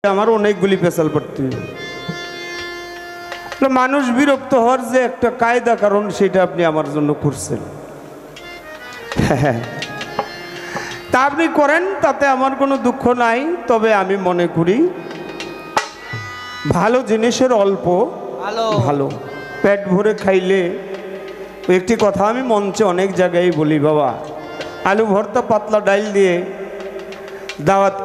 আমার অনেকগুলি পেশাল পড়তে মানুষ বিরক্ত হওয়ার যে একটা কায়দা কারণ সেটা আপনি আমার জন্য করছেন। তা আপনি করেন, তাতে আমার কোনো দুঃখ নাই। তবে আমি মনে করি ভালো জিনিসের অল্প ভালো, পেট ভরে খাইলে। একটি কথা আমি মঞ্চে অনেক জায়গায় বলি, বাবা আলু ভর্তা পাতলা ডাল দিয়ে দাওয়াত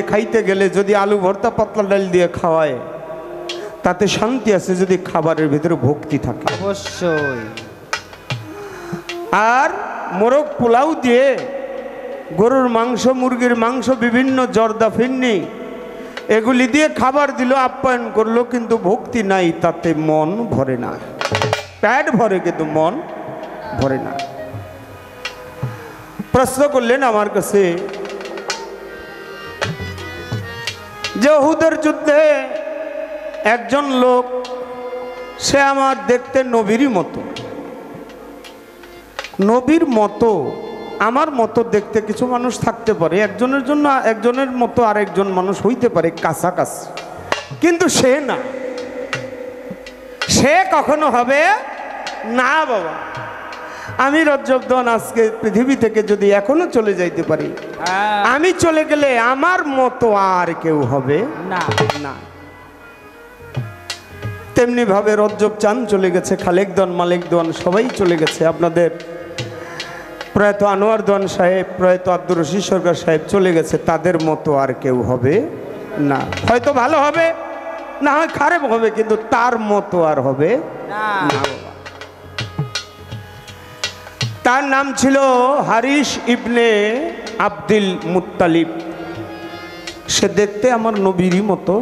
খাইতে গেলে যদি আলু ভর্তা পাতলা ডাল দিয়ে খাওয়ায় তাতে শান্তি আছে, যদি খাবারের ভিতরে ভক্তি থাকে অবশ্যই। আর মোরগ পোলাও দিয়ে গরুর মাংস, মুরগির মাংস, বিভিন্ন জর্দা ফিন্নি এগুলি দিয়ে খাবার দিল, আপ্যায়ন করলো, কিন্তু ভক্তি নাই, তাতে মন ভরে না। পেট ভরে কিন্তু মন ভরে না। প্রশ্ন করলেন আমার কাছে যে উহুদের যুদ্ধে একজন লোক, সে আমার দেখতে নবীরই মতো, নবীর মতো আমার মতো দেখতে কিছু মানুষ থাকতে পারে, একজনের জন্য একজনের মতো আরেকজন মানুষ হইতে পারে কাছাকাছি, কিন্তু সে না, সে কখনো হবে না। বাবা আমি রজ্জবদন আজকে পৃথিবী থেকে যদি এখনো চলে যাইতে পারি, আমি চলে গেলে আমার মতো আর কেউ হবে না না। তেমনি ভাবে রজ্জব চান চলে গেছে, খালেক দন, মালিক দন সবাই চলে গেছে। আপনাদের প্রয়াত আনোয়ার দন সাহেব, প্রয়াত আব্দুর রশিদ সরকার সাহেব চলে গেছে, তাদের মতো আর কেউ হবে না। হয়তো ভালো হবে, না হয় খারাপ হবে, কিন্তু তার মতো আর হবে না। তার নাম ছিল হারিস ইবনে আব্দুল মুত্তালিব। সে দেখতে আমার নবীরই মতো,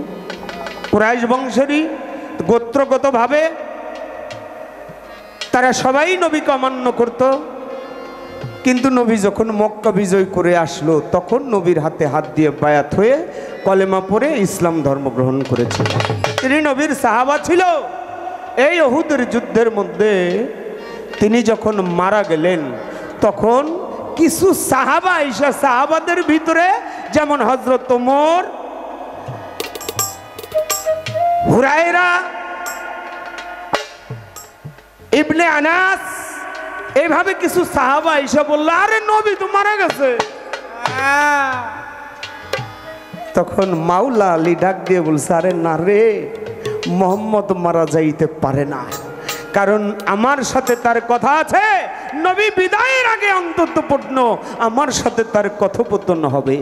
কুরাইশ বংশেরই, গোত্রগতভাবে তারা সবাই নবীকে অমান্য করত। কিন্তু নবী যখন মক্কা বিজয় করে আসলো, তখন নবীর হাতে হাত দিয়ে বায়াত হয়ে কলেমা পড়ে ইসলাম ধর্ম গ্রহণ করেছিল। তিনি নবীর সাহাবা ছিল। এই উহুদের যুদ্ধের মধ্যে তিনি যখন মারা গেলেন, তখন কিছু সাহাবা আয়েশা, সাহাবাদের ভিতরে যেমন হযরত ওমর, হুরায়রা, ইবনে আনাস, এইভাবে কিছু সাহাবা আয়েশা বলল, আরে নবী তো মারা গেছে। তখন মাওলা আলী ডাক দিয়ে বলছে, আরে না রে, মোহাম্মদ মারা যাইতে পারে না, কারণ আমার সাথে তার কথা আছে। নবী বিদায়ের আগে অন্তত পূর্ণ আমার সাথে তার কথোপকথন হবে।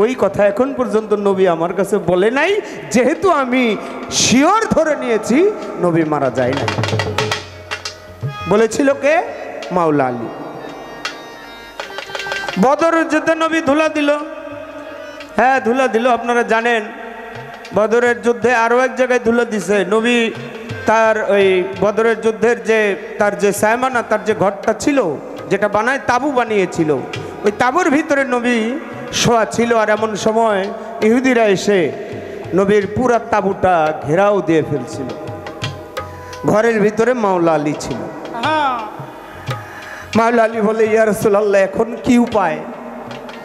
ওই কথা এখন পর্যন্ত নবী আমার কাছে বলে নাই, যেহেতু আমি শিওর ধরে নিয়েছি নবী মারা যায় না। বলেছিল কে? মাওলা আলী। বদরের যুদ্ধে নবী ধুলা দিল। হ্যাঁ, ধুলা দিল, আপনারা জানেন। বদরের যুদ্ধে আরো এক জায়গায় ধুলা দিছে নবী। তার ওই বদরের যুদ্ধের যে তার যে সায়মানা, তার যে ঘরটা ছিল, যেটা বানায় তাবু বানিয়েছিল, ওই তাবুর ভিতরে নবী শোয়া ছিল। আর এমন সময় ইহুদিরা এসে নবীর পুরা তাবুটা ঘেরাও দিয়ে ফেলছিল। ঘরের ভিতরে মাওলা আলী ছিল। মাওলা আলী বলে, ইয়া রাসূলুল্লাহ, এখন কি উপায়?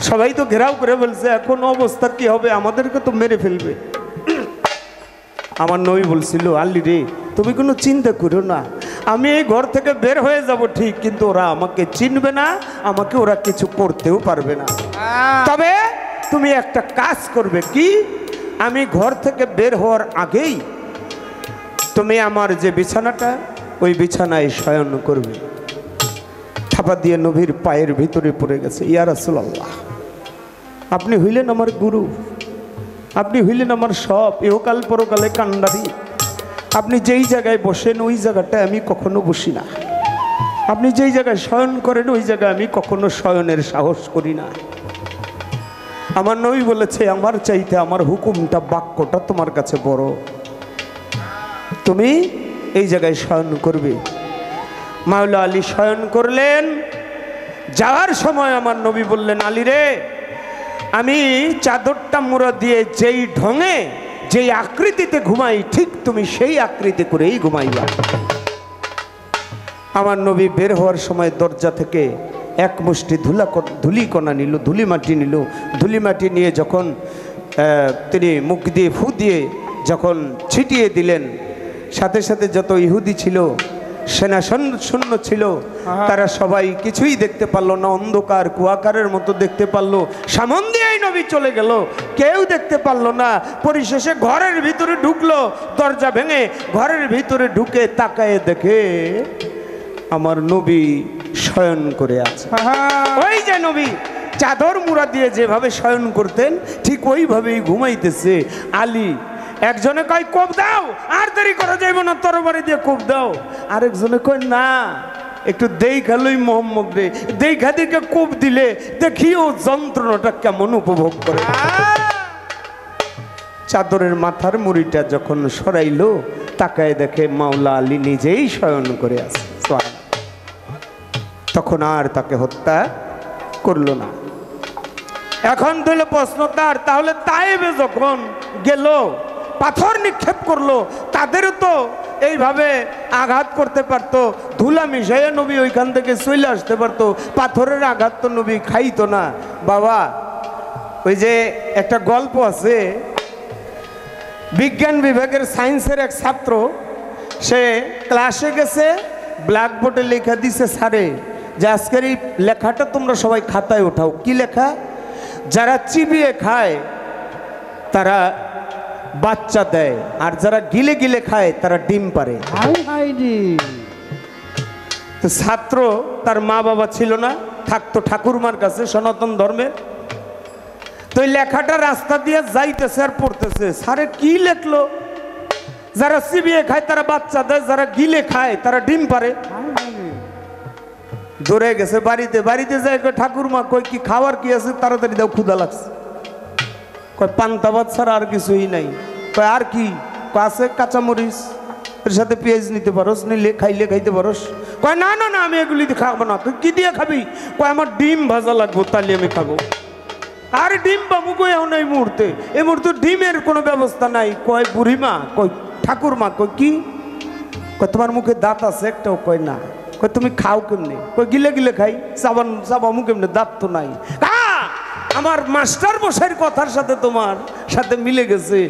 সবাই তো ঘেরাও করে বলছে, এখন অবস্থা কি হবে? আমাদেরকে তো মেরে ফেলবে। আমার নবী বলছিল, আলী রে, তুমি কোনো চিন্তা করো না, আমি এই ঘর থেকে বের হয়ে যাব ঠিক, কিন্তু ওরা আমাকে চিনবে না, আমাকে ওরা কিছু করতেও পারবে না। তবে তুমি একটা কাজ করবে। কি? আমি ঘর থেকে বের হওয়ার আগেই তুমি আমার যে বিছানাটা, ওই বিছানায় শয়ন করবে। থাপা দিয়ে নবীর পায়ের ভিতরে পড়ে গেছে। ইয়া রাসূলুল্লাহ, আপনি হইলেন আমার গুরু, আপনি হইলেন আমার সব, ইহকাল পরকালে কান্ডারি। আপনি যেই জায়গায় বসেন ওই জায়গাটায় আমি কখনো বসি না, আপনি যেই জায়গায় শয়ন করেন ওই জায়গায় আমি কখনো শয়নের সাহস করি না। আমার নবী বলেছে, আমার চাইতে আমার হুকুমটা, বাক্যটা তোমার কাছে বড়, তুমি এই জায়গায় শয়ন করবে। মাওলা আলী শয়ন করলেন। যাওয়ার সময় আমার নবী বললেন, আলী রে, আমি চাদরটা মুড়া দিয়ে যেই ঢঙে, যেই আকৃতিতে ঘুমাই, ঠিক তুমি সেই আকৃতি করেই ঘুমাইবা। আমার নবী বের হওয়ার সময় দরজা থেকে এক মুষ্টি ধুলিকণা নিল, ধুলি মাটি নিল। ধুলি মাটি নিয়ে যখন তিনি মুখ দিয়ে ফু দিয়ে যখন ছিটিয়ে দিলেন, সাথে সাথে যত ইহুদি ছিল, সেনা শূন্য ছিল, তারা সবাই কিছুই দেখতে পারলো না, অন্ধকার কুয়াকারের মতো দেখতে পারলো। সামন দিয়েই নবী চলে গেল, কেউ দেখতে পারলো না। পরিশেষে ঘরের ভিতরে ঢুকলো, দরজা ভেঙে ঘরের ভিতরে ঢুকে তাকায়ে দেখে আমার নবী শয়ন করে আছে। ওই যে নবী চাদর মুড়া দিয়ে যেভাবে শয়ন করতেন ঠিক ওইভাবেই ঘুমাইতেছে। আলী একজনে কয় কোপ দাও, আর দেরি করা যাইব না, তরবারি দিয়ে কোপ দাও। আরেকজনে কয় না, একটু দেখালই মোহাম্মদ রে, দেখা দেখে কোপ দিলে দেখি ও যন্ত্রণাটা কেমন উপভোগ করে। চাদরের মাথার মুড়িটা যখন সরাইলো, তাকায় দেখে মাওলা আলী নিজেই শয়ন করে আছে। তখন আর তাকে হত্যা করলো না। এখন দিল প্রশ্ন তার, তাহলে তাইবে যখন গেল পাথর নিক্ষেপ করলো, তাদেরও তো এইভাবে আঘাত করতে পারতো, ধুলা মিশাইয়া নবী ওইখান থেকে চলে আসতে পারতো, পাথরের আঘাত তো নবী খাইতো না। বাবা, ওই যে একটা গল্প আছে, বিজ্ঞান বিভাগের সায়েন্সের এক ছাত্র, সে ক্লাসে গেছে, ব্ল্যাকবোর্ডে লেখা দিছে স্যারে যে আজকের এই লেখাটা তোমরা সবাই খাতায় ওঠাও। কি লেখা? যারা চিবিয়ে খায় তারা বাচ্চা দেয়, আর যারা গিলে গিলে খায় তারা ডিম পারে। তো ছাত্র, তার মা বাবা ছিল না, থাকতো ঠাকুরমার কাছে সনাতন ধর্মের। তো এই লেখাটা রাস্তা দিয়ে যাইতেছে আর পড়তেছে, স্যারে কি লেখলো? যারা চিবিয়ে খায় তারা বাচ্চা দেয়, যারা গিলে খায় তারা ডিম পারে। দৌড়ে গেছে বাড়িতে, বাড়িতে যায় ঠাকুরমা, কই কি খাবার কি আছে, তাড়াতাড়ি দাও, ক্ষুধা লাগছে। কয় পান্তা ভাত ছাড়া আর কিছুই নাই। কয় আর কি? আছে কাঁচামরিচ, এর সাথে পেঁয়াজ নিতে পারোস, নিলে খাইলে খাইতে পারোস। কয় না না না, আমি এগুলি খাবো না। তুই কি দিয়ে খাবি? কয় আমার ডিম ভাজা লাগবো, তাহলে আমি খাবো। আর ডিম পাবো কই এখন এই মুহূর্তে? এই মুহূর্তে ডিমের কোনো ব্যবস্থা নাই। কয় বুড়িমা, কই ঠাকুরমা, কই কি? কয় তোমার মুখে দাঁত আছে একটাও? কয় না। কই তুমি খাও কেমনে? কই গিলে গিলে খাই, চাবামু কেমনে, দাঁত তো নাই। আমার মাস্টার মশাইয়ের কথার সাথে তোমার সাথে মিলে গেছে।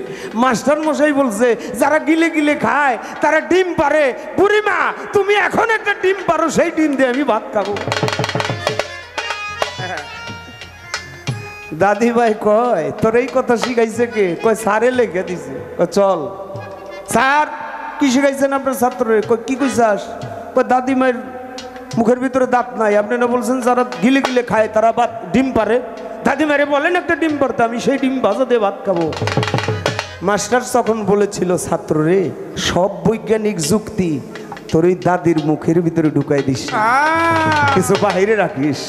মাস্টার মশাই বলছে যারা গিলে গিলে খায় তারা ডিম পারে। বুড়িমা, তুমি এখন একটা ডিম পারো, সেই ডিম দিয়ে আমি ভাত খাবো। দাদি ভাই কয় তোর এই কথা শিখাইছে কে? কয় স্যারে লেখা দিছে। চল স্যার, কি শিখাইছেন আপনার ছাত্ররে? কয় কি কইছাস? কয় দাদিমায়ের মুখের ভিতরে দাঁত নাই, আপনি না বলছেন যারা গিলে গিলে খায় তারা ভাত ডিম পারে। দাদিমারে বলেন একটা ডিম পারতে, আমি সেই ডিম ভাজা দিয়ে ভাত খাবো। মাস্টার তখন বলেছিল, ছাত্ররে সব বৈজ্ঞানিক যুক্তি তোর ওই দাদির মুখের ভিতরে ঢুকাই দিস, কিছু বাহিরে রাখিস।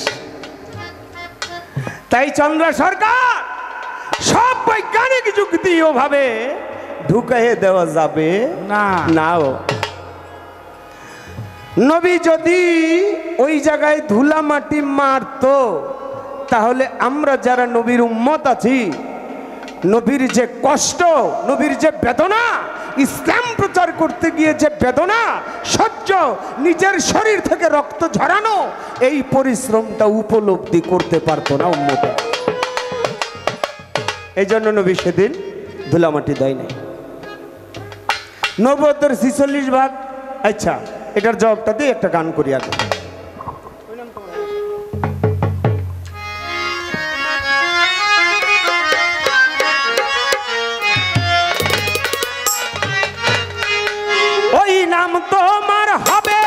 তাই চন্দ্র সরকার সব বৈজ্ঞানিক যুক্তি ওভাবে ঢুকাইয়ে দেওয়া যাবে না। নাও নবী যদি ওই জায়গায় ধুলা মাটি মারতো, তাহলে আমরা যারা নবীর উম্মত আছি, নবীর যে কষ্ট, নবীর যে বেদনা, ইসলাম প্রচার করতে গিয়ে যে বেদনা সহ্য, নিজের শরীর থেকে রক্ত ঝরানো, এই পরিশ্রমটা উপলব্ধি করতে পারতো না উম্মত। এই জন্য নবী সেদিন ধুলামাটি দেয় নাই। নবুয়তের 46 ভাগ। আচ্ছা, এটার জবাবটা দিয়ে একটা গান করি আগে। ওই নাম তোমার হবে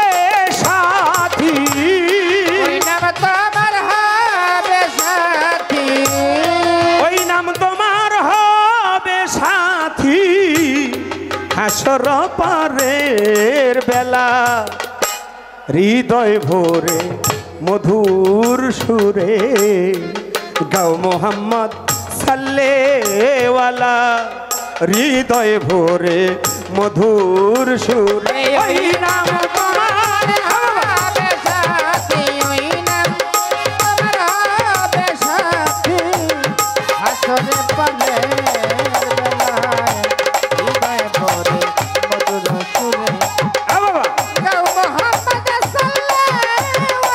সাথী, ওই নাম তোমার হবে সাথী, ওই নাম তোমার হবে সাথী, হাসর পারের বেলা, হৃদয় ভরে মধুর সুরে গাও মোহাম্মদ সাল্লেওয়ালা, হৃদয় ভরে মধুর সুরে। ওই নাম তোমার হবে সাথী, ওই নাম তোমার হবে সাথী, হাসরে পারের বেলায় হৃদয় ভরে মধুর সুরে গাও মোহাম্মদ সাল্লাল্লাহু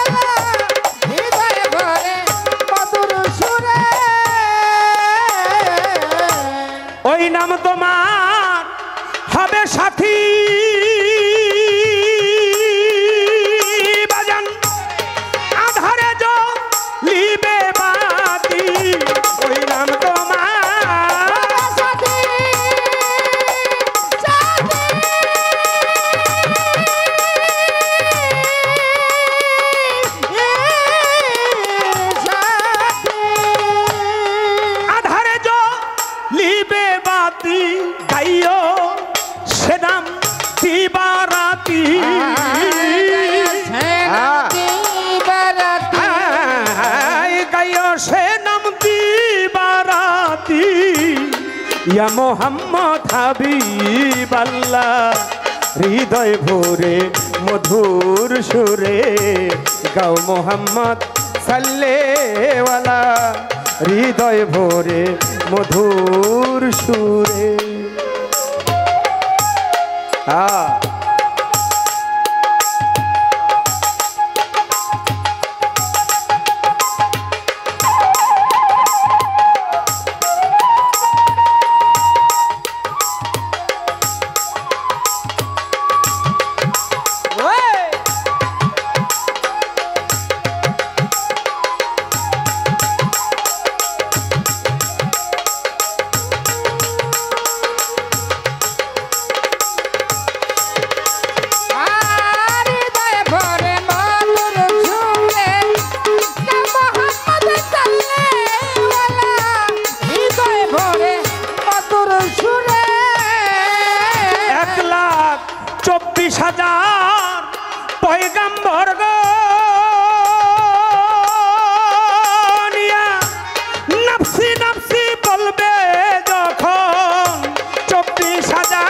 হৃদয় ভরে মধুর সুরে। ওই নাম তোমার হবে সাথী বাজান আধারে জ্বলিবে বাতি ওই নাম তোমার সাথী সাথী আধারে জ্বলিবে বাতি গাইও সে নাম দিবারাতি গাইও সে নাম দিবারাতি ইয়া মোহাম্মদ হাবিবাল্লাহ হৃদয় ভরে মধুর সুরে গাও মোহাম্মদ সাল্লেওয়ালা হৃদয় ভরে মধুর সুরে পয়গাম্বর গনিয়া নফসি নফসি বলবে যখন 24,000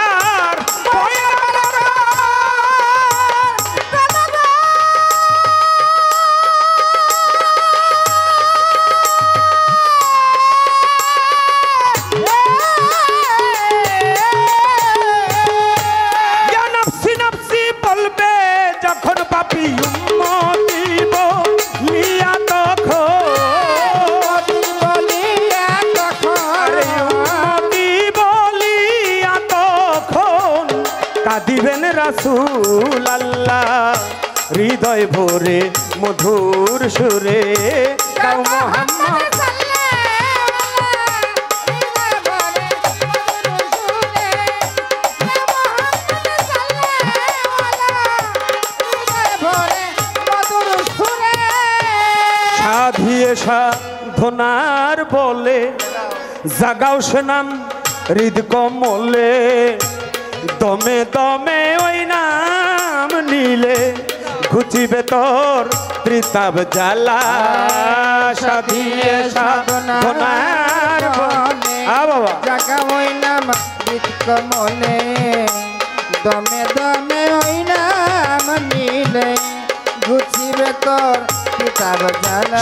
যখন পাপি উম্মতি বলিয়া তখন উম্মতি বলিয়া তখন কাঁদিবেন রাসূল আল্লাহ হৃদয় ভরে মধুর সুরে গাও মোহাম্মদ সাধিয়ে সাধনার বলে জাগাও সে নাম হৃদ কমলে দমে দমে ওই নাম নিলে ঘুচিবে তোর ত্রিতাব জ্বালা সাধিয়ে সাধনার বলে বাবা জাগা ওই নাম হৃদ কমলে দমে দমে ওই নাম নিলে ঘুচিবে তোর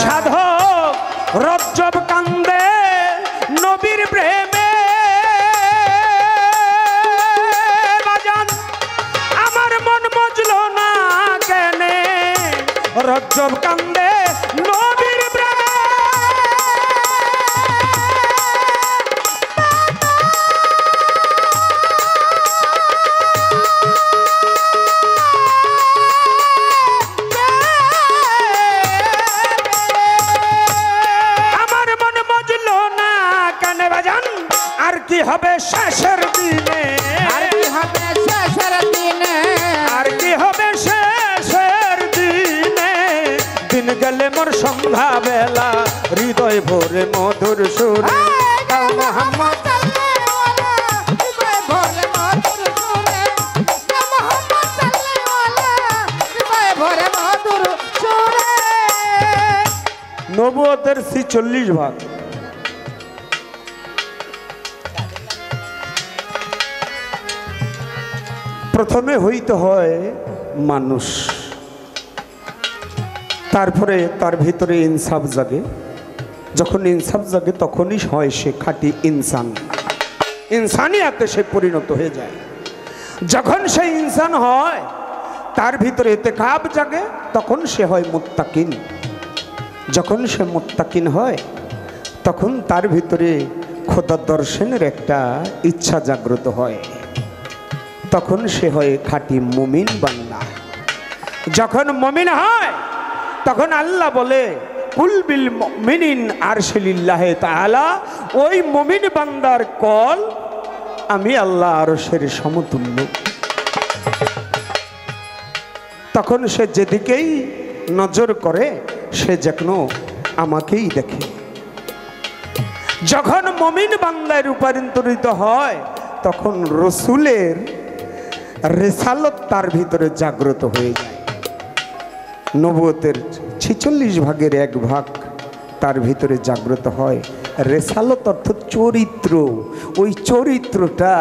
সাধক রজ্জব কান্দে নবীর প্রেমে বাজান আমার মন মজলো না কেনে রজ্জব কান্দে নবীর প্রেমে আর কি হবে শেষের দিনে আর কি হবে শেষের দিনে আর কি হবে শেষের দিনে দিন গেলে মোর সন্ধ্যা বেলা হৃদয় ভরে মধুর সুরে গাও মোহাম্মদ নবুয়তের 46 ভাগ প্রথমে হইতে হয় মানুষ তারপরে তার ভিতরে ইনসাফ জাগে যখন ইনসাফ জাগে তখনই হয় সে খাঁটি ইনসান ইনসানিয়াতে সে পরিণত হয়ে যায় যখন সে ইনসান হয় তার ভিতরে ইতিকাব জাগে তখন সে হয় মুত্তাকিন যখন সে মুত্তাকিন হয় তখন তার ভিতরে খোদা দর্শনের একটা ইচ্ছা জাগ্রত হয়, তখন সে হয় খাঁটি মুমিন বান্দা। যখন মুমিন হয় তখন আল্লাহ বলে কুল বিল মুমিনিন আরশিলিল্লাহি তাআলা, ওই মুমিন বান্দার কল আমি আল্লাহ আরশের সমতুল্য। তখন সে যেদিকেই নজর করে সে যেন আমাকেই দেখে। যখন মুমিন বান্দায় রূপান্তরিত হয় তখন রসুলের রিসালত তার ভিতরে জাগ্রত হয়ে যায়। নবুয়তের 46 ভাগের 1 ভাগ তার ভিতরে জাগ্রত হয়। রেসালত অর্থ চরিত্র, ওই চরিত্রটা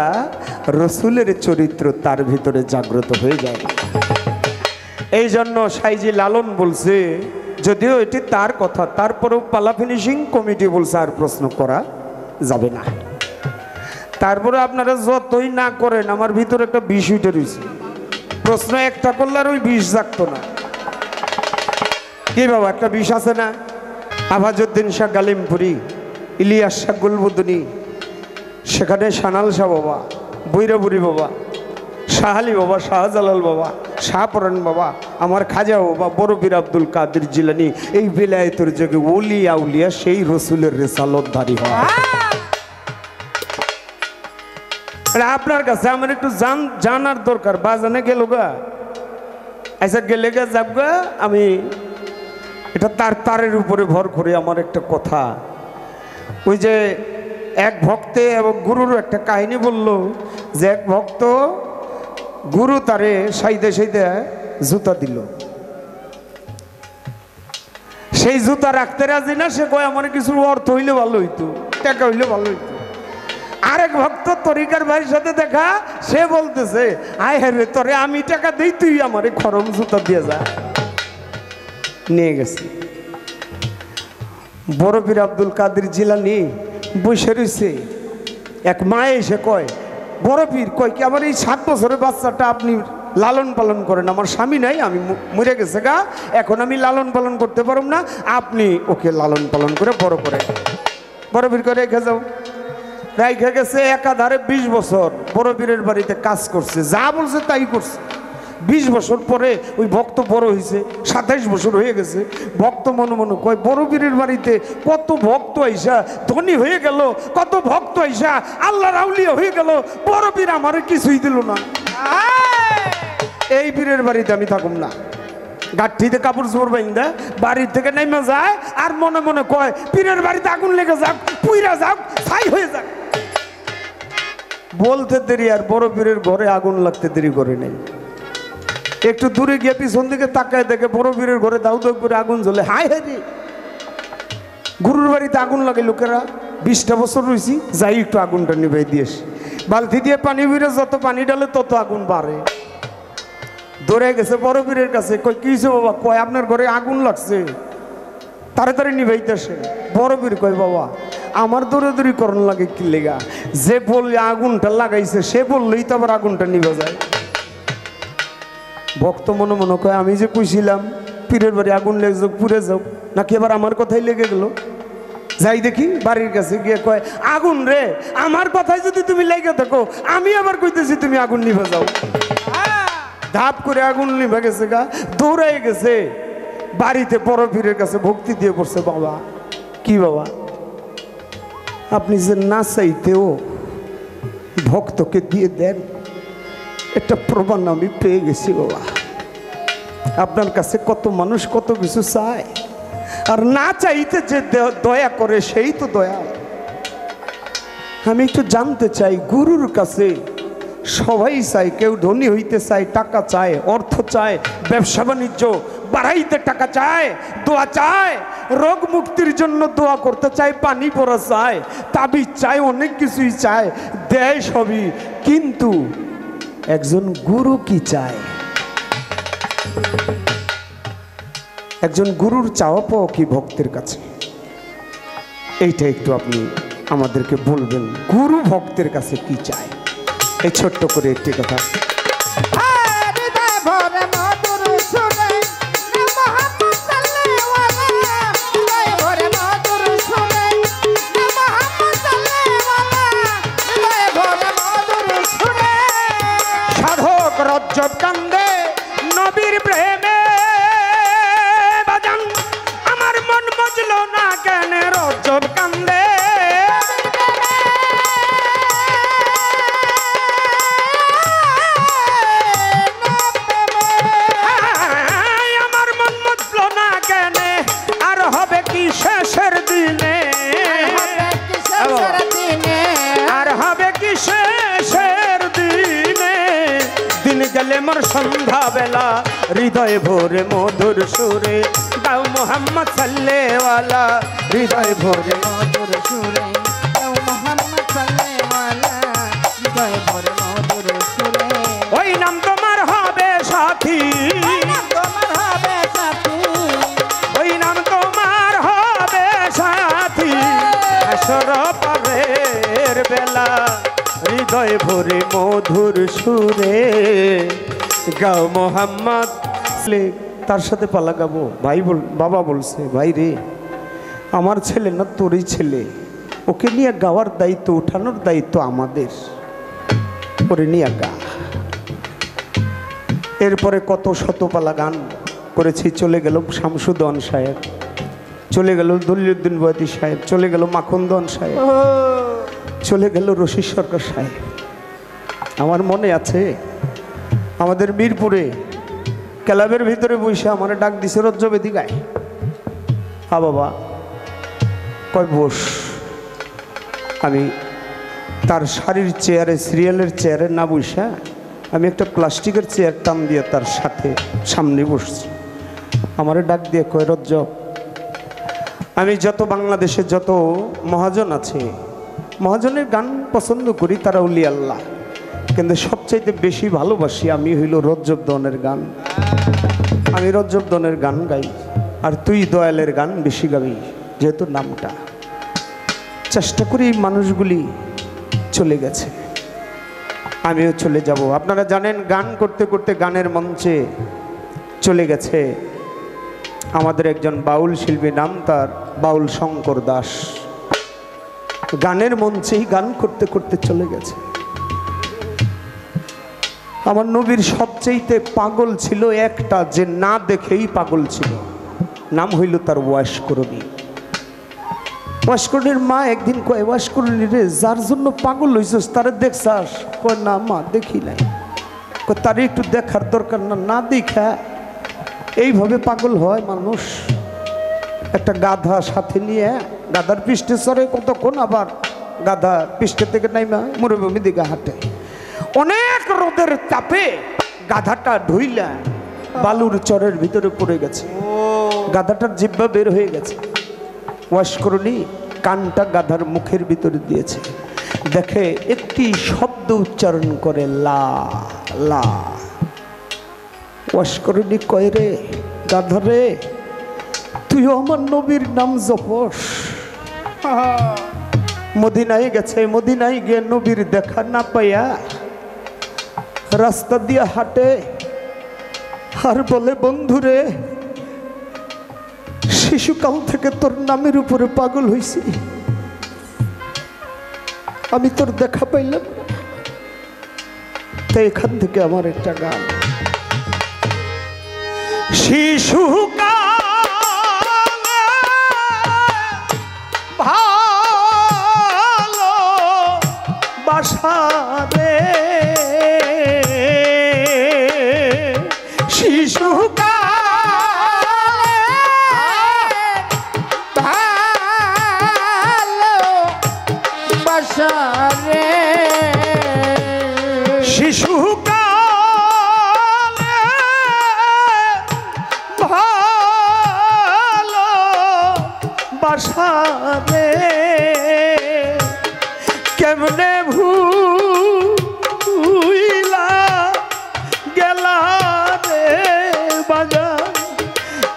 রসুলের চরিত্র তার ভিতরে জাগ্রত হয়ে যায়। এই জন্য সাইজি লালন বলছে, যদিও এটি তার কথা, তারপরেও পালা ফিনিশিং কমিটি বলছে আর প্রশ্ন করা যাবে না। তারপরে আপনারা যতই না করেন আমার ভিতরে একটা বিষ উঠে রয়েছে, প্রশ্ন একটা করলে আর ওই বিষ জাগতো না। কি বাবা, একটা বিষ আছে না? আফাজউদ্দিন শাহ গালিমপুরি, ইলিয়াস শাহ গুলবুদনি, সেখানে সানাল শাহ বাবা, বৈরাবুরি বাবা, শাহ আলী বাবা, শাহজালাল বাবা, শাহপরান বাবা, আমার খাজা বাবা, বড় পীর আব্দুল কাদের জিলানী, এই বেলায়েতের যুগে ওলি আউলিয়া সেই রসুলের রেসালতধারী হয়। আপনার কাছে আমার একটু জানার দরকার। বাজানে গেল গা, আচ্ছা গেলে গা যাব গা, আমি এটা তারের উপরে ভর করে আমার একটা কথা। ওই যে এক ভক্তে এবং গুরুর একটা কাহিনী বলল যে এক ভক্ত গুরু তারে সাইদে সাইদে জুতা দিল, সেই জুতা রাখতে রাজি না। সে কয় আমার কিছু অর্থ হইলে ভালো হইতো, টাকা হইলে ভালো হইতো। আরেক ভক্ত তরিকার ভাইয়ের সাথে দেখা, সে বলতেছে আয় হ্যাঁ রে, তোরে আমি টাকা দিই, তুই আমারে খরম জুতা দিয়ে যা। নিয়ে গেছে। বড় পীর আব্দুল কাদের জিলানী বসে রয়েছে। এক মায়ে এসে কয়, বড় পীর কয় কি আমার এই 7 বছরের বাচ্চাটা আপনি লালন পালন করেন, আমার স্বামী নাই, আমি মরে গেছে গা, এখন আমি লালন পালন করতে পারব না, আপনি ওকে লালন পালন করে বড় করে। বড় পীর করে রেখে যাও। রাইখে গেছে একাধারে 20 বছর বড় পীরের বাড়িতে কাজ করছে, যা বলছে তাই করছে। 20 বছর পরে ওই ভক্ত বড় হয়েছে, 27 বছর হয়ে গেছে। ভক্ত মনে মনে কয়, বড় পীরের বাড়িতে কত ভক্ত আইসা ধনী হয়ে গেল, কত ভক্ত আইসা আল্লাহর আউলিয়া হয়ে গেল, বড় পীর আমারে কিছুই দিল না। এই পীরের বাড়িতে আমি থাকুম না। গাঠিতে কাপড় চোপড় বাইন্দা বাড়ির থেকে নেমে যায় আর মনে মনে কয়, পীরের বাড়িতে আগুন লেগে যাক, পুইরা যাক, ছাই হয়ে যাক। বলতে দেরি আর বড় পীরের ঘরে আগুন লাগতে দেরি করে নেই। একটু দূরে গিয়ে পিছন দিকে তাকায় দেখে বড় পীরের ঘরে দাউ দাউ করে আগুন জ্বলে। হায় হায় রে, গুরুর বাড়িতে আগুন লাগে লোকেরা, 20টা বছর রয়েছি, যাই একটু আগুনটা নিভাই দিয়েস। বালতি দিয়ে পানি বেড়ে যত পানি ডালে তত আগুন বাড়ে। দৌড়ে গেছে বড় পীরের কাছে, কই কি হয়েছে বাবা? কয় আপনার ঘরে আগুন লাগছে, তাড়াতাড়ি নিভাইতেছে। বড় পীর কয়, বাবা আমার দৌড়াদৌড়ি করণ লাগে কি লেগা? যে বললে আগুনটা লাগাইছে সে বললেই তো আবার আগুনটা নিভে যায়। ভক্ত মনে মনে কয়, আমি যে কইছিলাম পীরের বাড়ি আগুন লেগে যাও, পুড়ে যাও, নাকি এবার আমার কথাই লেগে গেল। যাই দেখি বাড়ির কাছে গিয়ে কয়, আগুন রে, আমার কথাই যদি তুমি লেগে থাকো, আমি আবার কইতেছি তুমি আগুন নিভে যাও। ধাপ করে আগুন নিভে গেছে গা। দৌড়াই গেছে বাড়িতে বড় পীরের কাছে ভক্তি দিয়ে পড়ছে। বাবা, কি বাবা, আপনি যে না চাইতেও ভক্তকে দিয়ে দেন, একটা প্রমাণ আমি পেয়ে গেছি বাবা। আপনার কাছে কত মানুষ কত কিছু চায়, আর না চাইতে যে দয়া করে সেই তো দয়া। আমি একটু জানতে চাই, গুরুর কাছে সবাই চায়, কেউ ধনী হইতে চায়, টাকা চায়, অর্থ চায়, ব্যবসা বাণিজ্য বাড়াইতে টাকা চায়, দোয়া চায়, রোগ মুক্তির জন্য দোয়া করতে চায়, পানি পড়া চায়, তাবিজ চায়, অনেক কিছুই চায়, দেয় সবই। কিন্তু একজন গুরু কি চায়? একজন গুরুর চাওয়া পাওয়া কি ভক্তের কাছে? এইটা একটু আপনি আমাদেরকে বলবেন, গুরু ভক্তের কাছে কি চায়? এই ছোট্ট করে একটি কথা। শেষের দিনে দিন গেলে মোর সন্ধ্যা বেলা হৃদয় ভোরে মধুর সুরে গাও মোহাম্মদ সাল্লেওয়ালা হৃদয় ভোরে মধুর সুরে ও মোহাম্মদ সাল্লেওয়ালা হৃদয় ভরে মধুর সুরে ওই নাম তোমার হবে সাথী তোমার হবে সাথী ওই নাম তোমার হবে সাথী আসর পারের বেলা হৃদয় ভরে মধুর সুরে গাও মোহাম্মদ তার সাথে পালা গাবো ভাই বাবা বলছে ভাই রে আমার ছেলে না তোরই ছেলে ওকে নিয়ে গাওয়ার দায়িত্ব উঠানোর দায়িত্ব আমাদের ওরে নিয়ে গা এরপরে কত শতপালা গান করেছি চলে গেল শামসুদ্দৌন সাহেব চলে গেল দলিলউদ্দিন বয়াতি সাহেব চলে গেল মাখনদৌন সাহেব চলে গেল রশিদ সরকার সাহেব আমার মনে আছে আমাদের মিরপুরে ক্লাবের ভিতরে বসে আমার ডাক দিছে রজ্জবেদি গায় হা বাবা কয় বস আমি তার শাড়ির চেয়ারে সিরিয়ালের চেয়ারে না বসা আমি একটা প্লাস্টিকের চেয়ার টান দিয়ে তার সাথে সামনে বসছি আমারে ডাক দিয়ে কয় রজ্জব আমি যত বাংলাদেশে যত মহাজন আছে মহাজনের গান পছন্দ করি তারা উলি আল্লাহ কিন্তু সবচাইতে বেশি ভালোবাসি আমি হইল রজ্জবদনের গান আমি রজ্জবদনের গান গাই আর তুই দয়ালের গান বেশি গাবি যেহেতু নামটা চেষ্টা করি এই মানুষগুলি চলে গেছে আমিও চলে যাব আপনারা জানেন গান করতে করতে গানের মঞ্চে চলে গেছে আমাদের একজন বাউল শিল্পী নাম তার বাউল শঙ্কর দাস গানের মঞ্চেই গান করতে করতে চলে গেছে আমার নবীর সবচেয়ে পাগল ছিল একটা যে না দেখেই পাগল ছিল নাম হইল তার ওয়াসকরণী ওয়াসকরণীর মা একদিন কয় ওয়াসকরণী রে যার জন্য পাগল হইছিস তারে দেখছাস কয় না মা দেখি নাই কয় তারে একটু দেখার দরকার না না দেখা এইভাবে পাগল হয় মানুষ একটা গাধা সাথে নিয়ে গাধার পৃষ্ঠে চড়ে কতক্ষণ আবার গাধা পৃষ্ঠে থেকে নাইমা মরুভূমি দিকে হাঁটে অনেক রোদের চাপে গাধাটা ঢুইলা বালুর চরের ভিতরে পড়ে গেছে গাধাটার জিহ্বা বের হয়ে গেছে ওয়াসকরণী কানটা গাধার মুখের ভিতরে দিয়েছে দেখে একটি শব্দ উচ্চারণ করে লা লা ওয়াসকরণী কয় রে গাধা রে তুইও আমার নবীর নাম জপস মদিনায় গেছে মদিনায় গিয়ে নবীর দেখা না পাইয়া রাস্তা দিয়ে হাঁটে আর বলে বন্ধুরে শিশুকাল থেকে তোর নামের উপরে পাগল হইছি আমি তোর দেখা পাইলাম তাই এখান থেকে আমার একটা গান শিশুকাল ভালো বাসারে শিশুকালে ভালো বাসারে কেমনে ভুইলা গেলা রে বাজার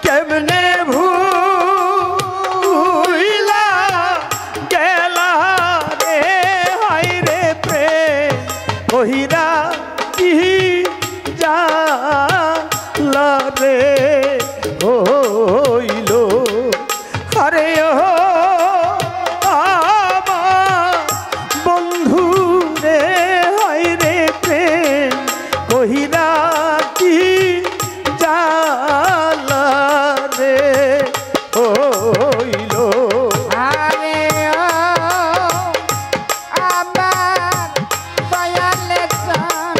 কেমনে ভুইলা গেলা রে হাই রে প্রেম কহিরা কি জালা রে হইল আরে ও আমার বন্ধু রে হাই রে প্রেম কহিরা কি জালা রে হইল আরে ও আমার দয়ালে চান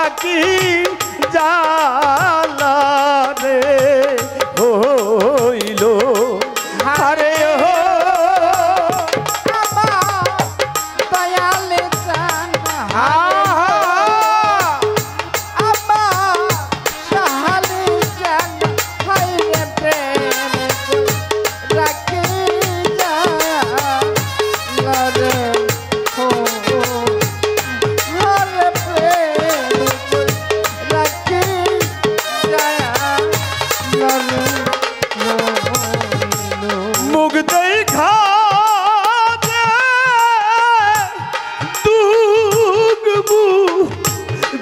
রাখি জালা রে হইল আরে ও দয়ালে চান আব্বা সাহালে চান হাই রে প্রেম রাখি জালারে হো হরে প্রেম রাখি জালারে মুখ দেখা দুগবু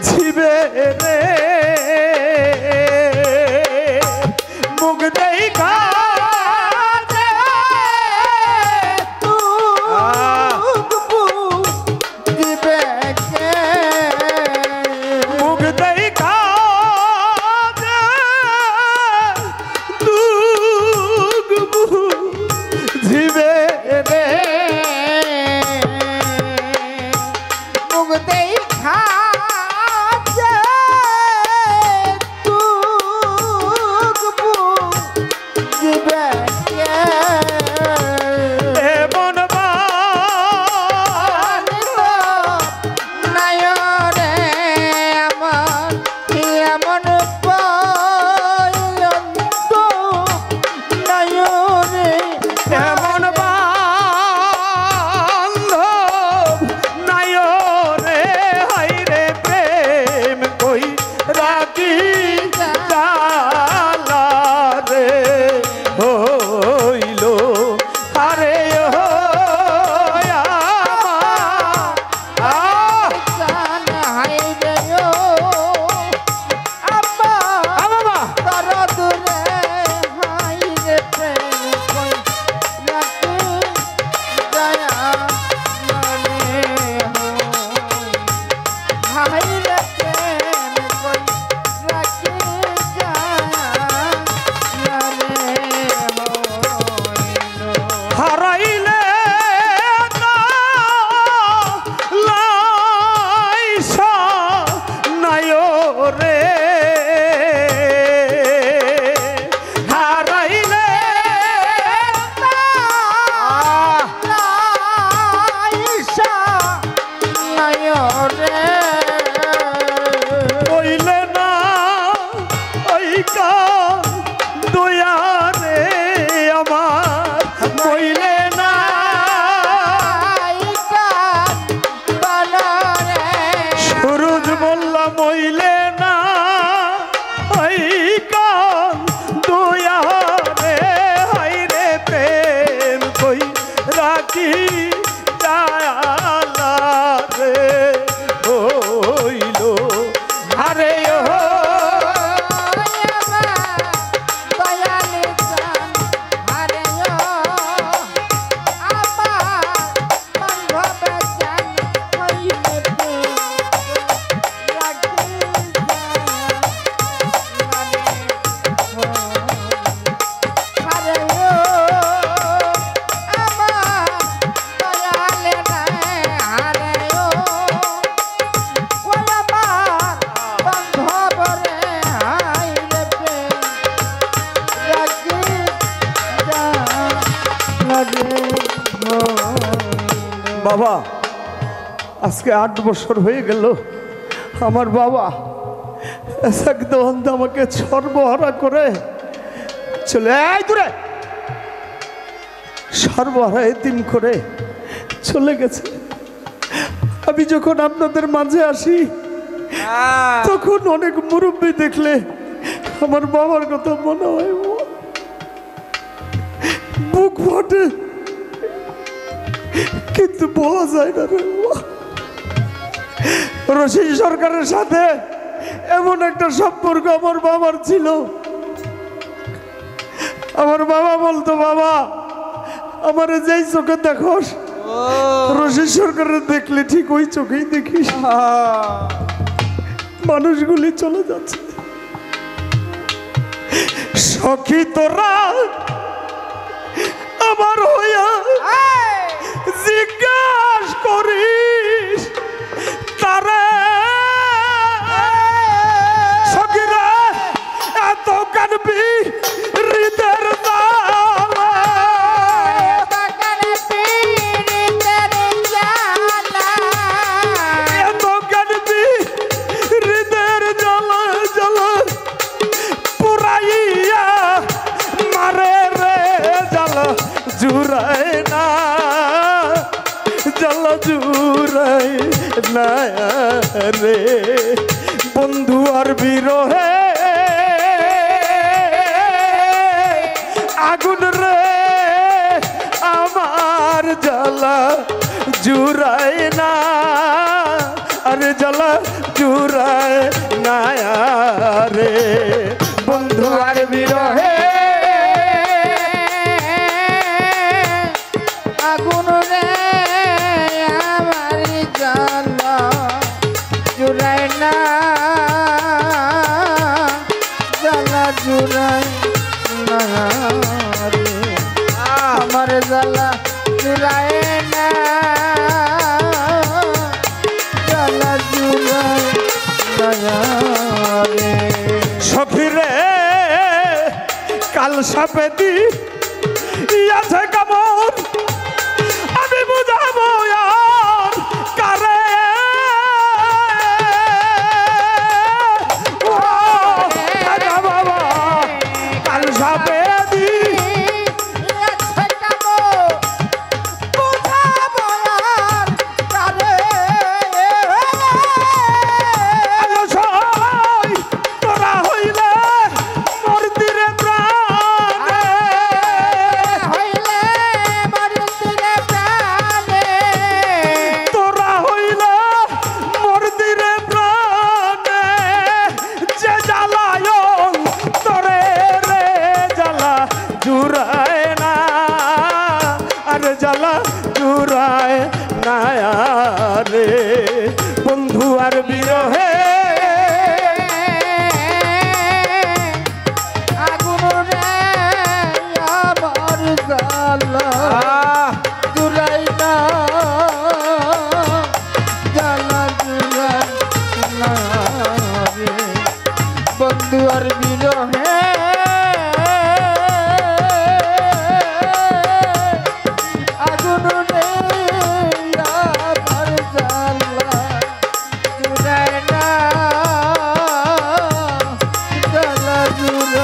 ঝিবে রে মুখ দেখা মুখ দেখা দুগবু ঝিবে রে এমন এমন বান্ধব নাই রে হাই রে প্রেম কই রাখি জালা রে হইল আরে ও হারাইলে না লাইসা নাই রে হারাইলে কইলে না ওই কান দয়া রে আমার কইলে না সুরজ মোল্লা মইলে না ওই কান দয়া রে হাই রে প্রেম কই রাখি জালা রে হইল আরে ও বাবা আজকে 8 বছর হয়ে গেল আমার বাবা একদম আমাকে সর্বহারা করে চলে দূরে সর্বহারা এতিম করে চলে গেছে। আমি যখন আপনাদের মাঝে আসি তখন অনেক মুরব্বী দেখলে আমার বাবার কথা মনে হয়, বুক ফাটে, কিন্তু বলা যায় না রে। রশিদ সরকারের সাথে এমন একটা সম্পর্ক আমার বাবার ছিল। আমার বাবা বলতো, বাবা আমার যেই চোখে দেখোস রশিদ সরকারের দেখলে ঠিক ওই চোখেই দেখিস। মানুষগুলি চলে যাচ্ছে। সখী তোরা আমার হইয়া জিজ্ঞাস করিস তারে রে বন্ধু আর বিরহে আগুন রে আমার জ্বালা জুড়ায় না আরে জ্বালা জুড়ায় না রে বন্ধু আর বিরহে আগুন রে আমার জ্বালা জুড়ায় না জ্বালা জুড়ায় না রে আমার জ্বালা জুড়ায় না জ্বালা জুড়ায় না রে সখিরে কাল সাপে দি আছে কামড় আমি বুঝাবো আর কারে ও আরে বাবা কাল সাপে দি তোরা হইলে মর্দিরে তোরা হইলে মর্দিরে প্রাণে যে জ্বালায় তোরে রে জ্বালা জুড়ায় না আর জ্বালা জুড়ায় না রে বন্ধু আর বিরহে আগুন রে আমার জ্বালা জুড়াই না জ্বালা জুড়াই না রে বন্ধু আর বিরহে আগুন রে আমার জ্বালা জুড়াই না জ্বালা জুড়াই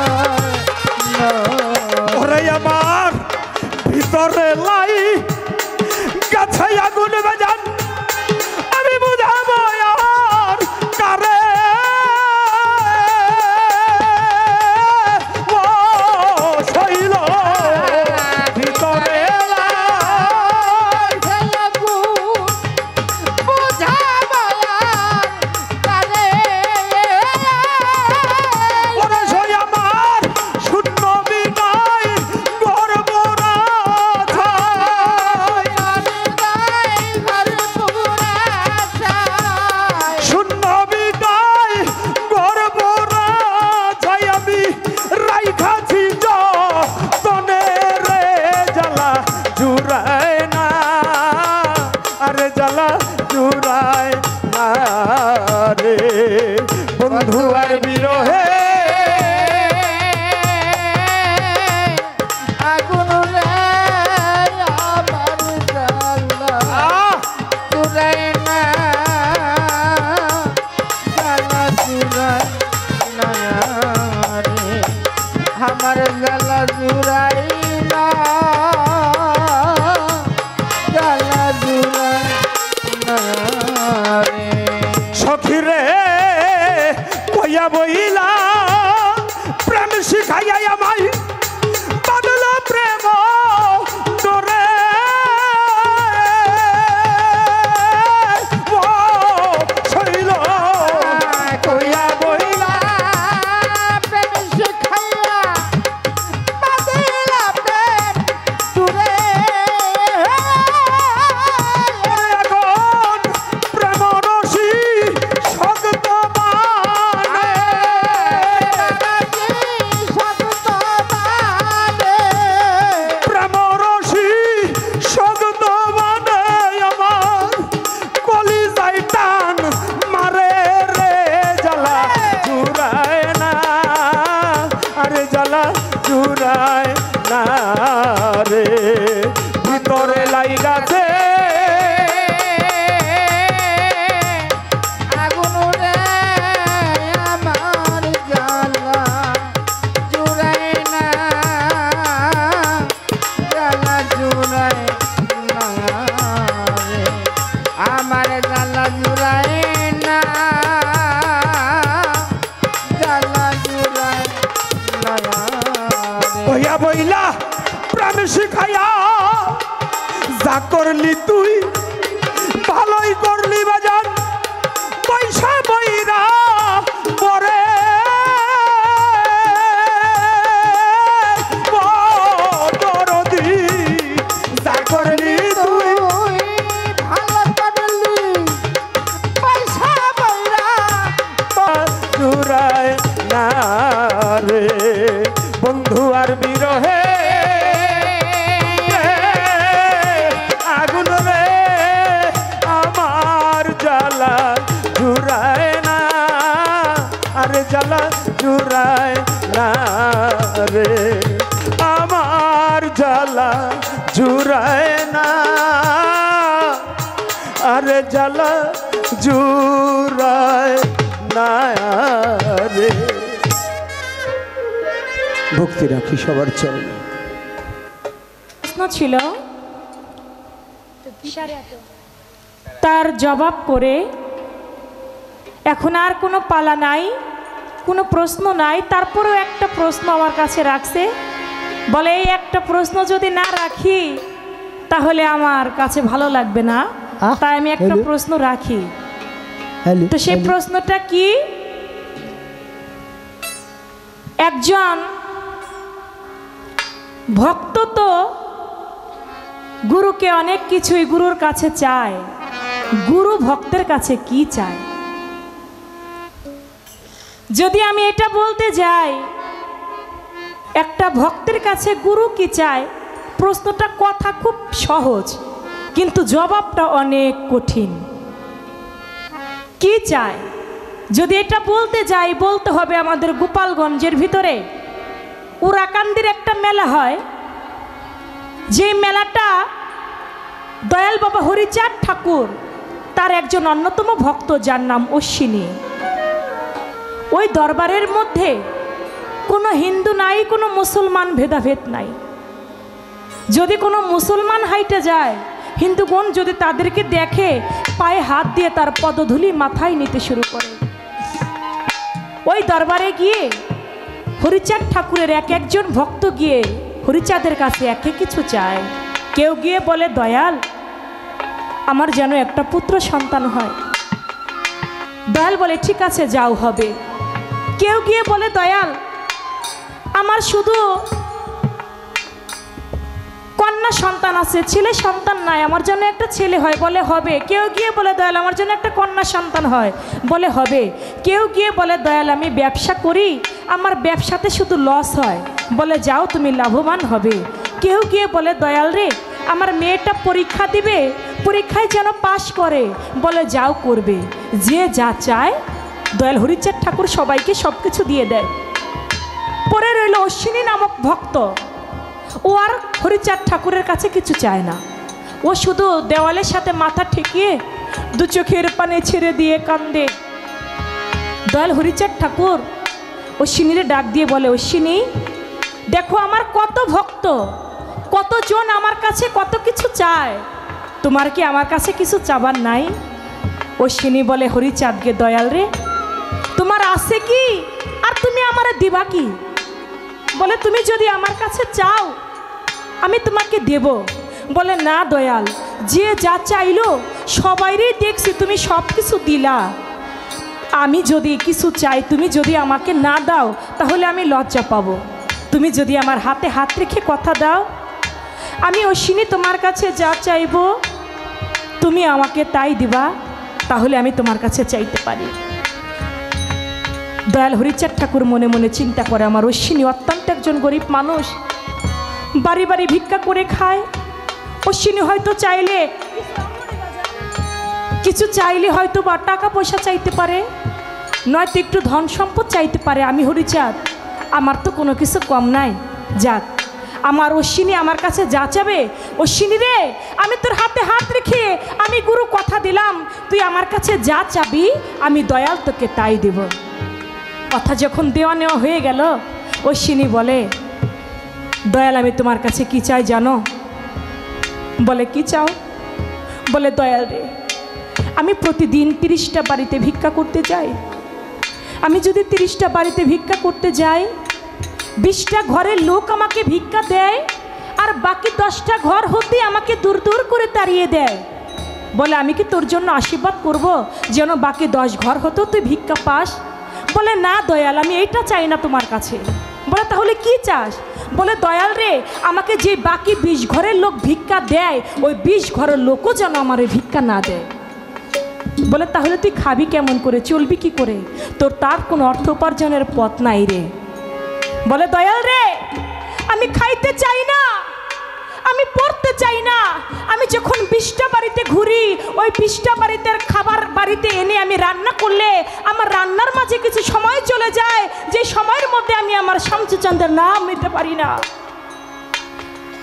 না ওরে আমার ভিতরে লাই গাছে আগুন বাজান আমি বুঝাবো আর কারে ও শৈল ভিতরে লাই ওরে সই আমার শূন্য বিনাই গর্ব না শূন্য বিদায় গর্ব না যাই আমি রাইখাছি তনে রে জ্বালা জুড়ায় না আরে জ্বালা জুড়ায় না রে বন্ধু আর বিরহে আগুন রে আমার জ্বালা জুড়াই না জ্বালা জুড়াই না রে আমার জ্বালা জুড়াই না জ্বালা জুড়াই না রে সখিরে কইয়া বইলা প্রেম শিখাইয়া আমায় বাদল প্রেম ডোরে ও শৈল কইয়া বইলা প্রেম শিখাইয়া বাদিলা প্রেম দূরে এখন প্রেম রসি শব্দ মানে শিখাইয়া যা করলি তুই ভালোই করলি বাজান পয়সা বইরা পরে দরদি যা করলি তুই ভালো করলি পয়সা বইরা জুড়ায় না রে বন্ধু আর বিরহে আগুন রে আমার জ্বালা জুড়ায় না আরে জ্বালা জুড়ায় না রে আমার জ্বালা জুড়ায় না আরে জ্বালা জুড়ায় না রে। ভক্তি রাখি সবার চরণে। প্রশ্ন ছিল তার জবাব করে এখন আর কোনো পালা নাই, কোনো প্রশ্ন নাই, তারপরেও একটা প্রশ্ন আমার কাছে রাখছে। বলে এই একটা প্রশ্ন যদি না রাখি তাহলে আমার কাছে ভালো লাগবে না, তাই আমি একটা প্রশ্ন রাখি। তো সেই প্রশ্নটা কি? একজন ভক্ত তো গুরুকে অনেক কিছুই গুরুর কাছে চায়, গুরু ভক্তের কাছে কি চায়? যদি আমি এটা বলতে যাই একটা ভক্তের কাছে গুরু কি চায়, প্রশ্নটা কথা খুব সহজ কিন্তু জবাবটা অনেক কঠিন। কি চায় যদি এটা বলতে যাই, বলতে হবে আমাদের গোপালগঞ্জের ভিতরে উরাকান্দির একটা মেলা হয়, যে মেলাটা দয়াল বাবা হরিচাঁদ ঠাকুর তার একজন অন্যতম ভক্ত যার নাম অশ্বিনী। ওই দরবারের মধ্যে কোনো হিন্দু নাই, কোনো মুসলমান ভেদাভেদ নাই। যদি কোনো মুসলমান হাইটে যায়, হিন্দুগণ যদি তাদেরকে দেখে পায়ে হাত দিয়ে তার পদধূলি মাথায় নিতে শুরু করে। ওই দরবারে গিয়ে হরিচাঁদ ঠাকুরের এক একজন ভক্ত গিয়ে হরিচাঁদের কাছে এক এক কিছু চায়। কেউ গিয়ে বলে দয়াল আমার যেন একটা পুত্র সন্তান হয়। দয়াল বলে ঠিক আছে যাও হবে। কেউ গিয়ে বলে দয়াল আমার শুধু কন্যা সন্তান আছে, ছেলে সন্তান নাই, আমার জন্য একটা ছেলে হয়, বলে হবে। কেউ গিয়ে বলে দয়াল আমার জন্য একটা কন্যা সন্তান হয়, বলে হবে। কেউ গিয়ে বলে দয়াল আমি ব্যবসা করি, আমার ব্যবসাতে শুধু লস হয়, বলে যাও তুমি লাভবান হবে। কেউ গিয়ে বলে দয়াল রে আমার মেয়েটা পরীক্ষা দিবে, পরীক্ষায় যেন পাশ করে, বলে যাও করবে। যে যা চায় দয়াল হরিচাঁদ ঠাকুর সবাইকে সব কিছু দিয়ে দেয়। পরে রইল অশ্বিনী নামক ভক্ত, ও আর হরিচাঁদ ঠাকুরের কাছে কিছু চায় না, ও শুধু দেওয়ালের সাথে মাথা ঠেকিয়ে দু চোখের পানে ছেড়ে দিয়ে কান্দে। দয়াল হরিচাঁদ ঠাকুর অশ্বিনীরে ডাক দিয়ে বলে অশ্বিনী দেখো আমার কত ভক্ত, কতজন আমার কাছে কত কিছু চায়, তোমার কি আমার কাছে কিছু চাবার নাই? অশ্বিনী বলে হরিচাঁদকে দয়াল রে তোমার আছে কি আর তুমি আমারে দিবা কি? বলে তুমি যদি আমার কাছে চাও আমি তোমাকে দেব। বলে না দয়াল যে যা চাইলো সবাইরই দেখছি তুমি সব কিছু দিলা, আমি যদি কিছু চাই তুমি যদি আমাকে না দাও তাহলে আমি লজ্জা পাবো। তুমি যদি আমার হাতে হাত রেখে কথা দাও আমি অশ্বিনী তোমার কাছে যা চাইবো তুমি আমাকে তাই দিবা, তাহলে আমি তোমার কাছে চাইতে পারি। দয়াল হরিচাঁদ ঠাকুর মনে মনে চিন্তা করে আমার অশ্বিনী অত্যন্ত একজন গরিব মানুষ, বাড়ি বাড়ি ভিক্ষা করে খায়। অশ্বিনী হয়তো চাইলে কিছু চাইলে হয়তো বা টাকা পয়সা চাইতে পারে, নয়তো একটু ধন সম্পদ চাইতে পারে। আমি হরিচাঁদ আমার তো কোনো কিছু কম নাই, যাক আমার অশ্বিনী আমার কাছে যা চাবে, অশ্বিনী রে আমি তোর হাতে হাত রেখে আমি গুরু কথা দিলাম তুই আমার কাছে যা চাবি আমি দয়াল তোকে তাই দেব। কথা যখন দেওয়া নেওয়া হয়ে গেল অশ্বিনী বলে দয়াল আমি তোমার কাছে কি চাই জানো? বলে কি চাও? বলে দয়াল রে আমি প্রতিদিন 30টা বাড়িতে ভিক্ষা করতে যাই, আমি যদি 30টা বাড়িতে ভিক্ষা করতে যাই 20টা ঘরের লোক আমাকে ভিক্ষা দেয় আর আর বাকি 10টা ঘর হতে আমাকে দূর দূর করে তাড়িয়ে দেয়, বলে আমি কি তোর জন্য আশীর্বাদ করব যেন বাকি 10 ঘর হতেও তুই ভিক্ষা পাস? বলে না দয়াল, আমি এইটা চাই না তোমার কাছে। বলে তাহলে কি চাস? বলে দয়াল রে, আমাকে যে বাকি 20 ঘরের লোক ভিক্ষা দেয় ওই 20 ঘরের লোকও যেন আমার ভিক্ষা না দেয়। বলে তাহলে তুই খাবি কেমন করে, চলবি কি করে? তোর তার কোনো অর্থ উপার্জনের পথ নাই রে। বলে দয়াল রে, আমি খাইতে চাই না, আমি পড়তে চাই না, আমি যখন 20টা বাড়িতে ঘুরি ওই 20টা বাড়িতে খাবার বাড়িতে এনে আমি রান্না করলে আমার রান্নার মাঝে কিছু সময় চলে যায়, যে সময়ের মধ্যে আমি আমার শামসুচাঁদের নাম নিতে পারি না।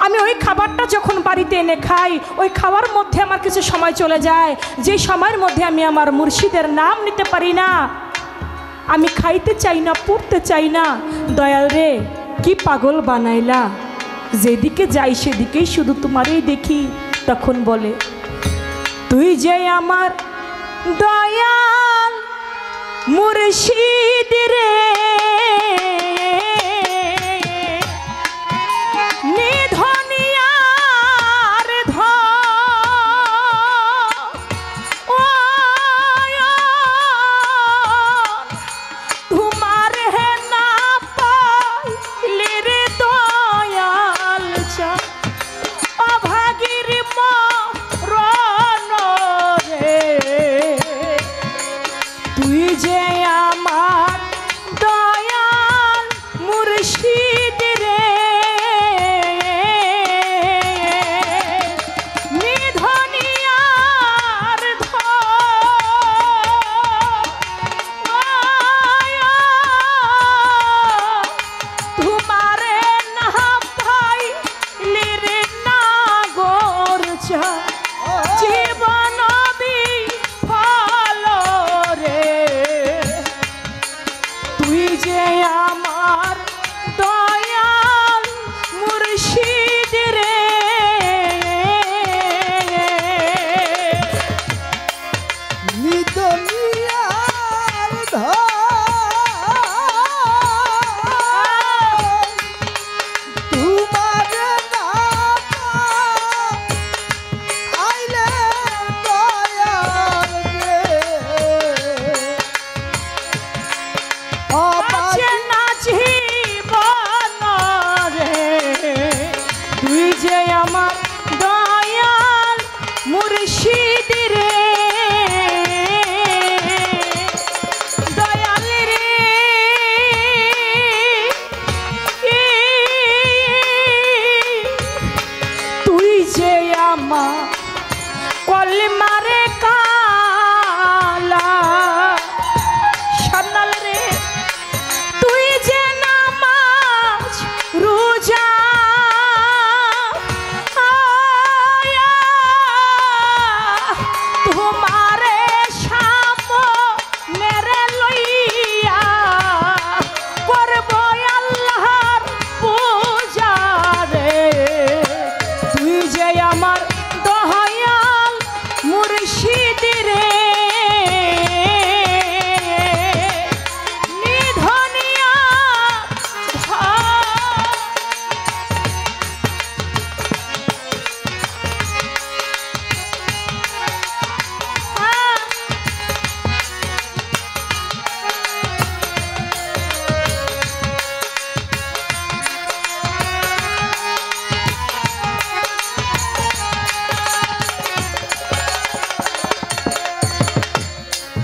আমি ওই খাবারটা যখন বাড়িতে এনে খাই ওই খাওয়ার মধ্যে আমার কিছু সময় চলে যায়, যে সময়ের মধ্যে আমি আমার মুর্শিদের নাম নিতে পারি না। আমি খাইতে চাই না, পড়তে চাই না। দয়াল রে, কি পাগল বানাইলা, যেদিকে যাই সেদিকেই শুধু তোমারই দেখি। তখন বলে তুই যে আমার দয়াল মুর্শিদ রে,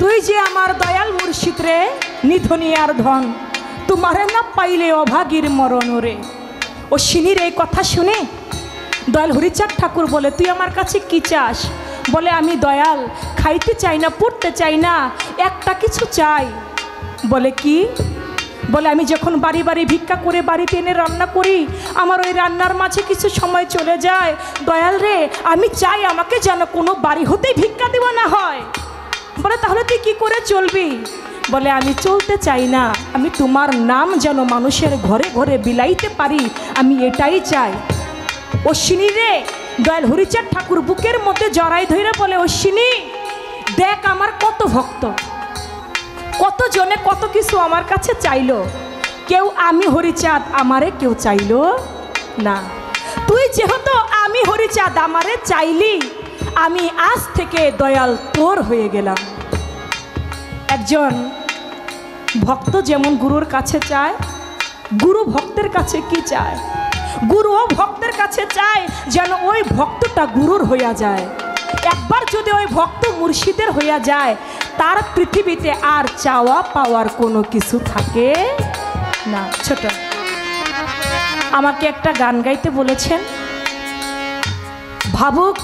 তুই যে আমার দয়াল মুর্শিদ রে, নিধনী আর ধন, তোমারে না পাইলে অভাগীর মরণ রে। অশ্বিনীর এই কথা শুনে দয়াল হরিচাঁদ ঠাকুর বলে তুই আমার কাছে কি চাস? বলে আমি দয়াল খাইতে চাই না, পড়তে চাই না, একটা কিছু চাই। বলে কি? বলে আমি যখন বাড়ি বাড়ি ভিক্ষা করে বাড়িতে এনে রান্না করি আমার ওই রান্নার মাঝে কিছু সময় চলে যায়। দয়াল রে, আমি চাই আমাকে যেন কোনো বাড়ি হতেই ভিক্ষা দেওয়া না হয়। বলে তাহলে তুই কি করে চলবি? বলে আমি চলতে চাই না, আমি তোমার নাম যেন মানুষের ঘরে ঘরে বিলাইতে পারি, আমি এটাই চাই। অশ্বিনী রে, দয়াল হরিচাঁদ ঠাকুর বুকের মধ্যে জড়াই ধরে বলে অশ্বিনী দেখ আমার কত ভক্ত, কত জনে কত কিছু আমার কাছে চাইলো, কেউ আমি হরিচাঁদ আমারে কেউ চাইলো না। তুই যেহেতু আমি হরিচাঁদ আমারে চাইলি, আমি আজ থেকে দয়াল তোর হয়ে গেলাম। একজন ভক্ত যেমন গুরুর কাছে চায়, গুরু ভক্তের কাছে কি চায়? গুরুও ভক্তের কাছে চায় যেন ওই ভক্তটা গুরুর হইয়া যায়। একবার যদি ওই ভক্ত মুর্শিদের হইয়া যায়, তার পৃথিবীতে আর চাওয়া পাওয়ার কোনো কিছু থাকে না। ছোট আমাকে একটা গান গাইতে বলেছেন, ভাবুক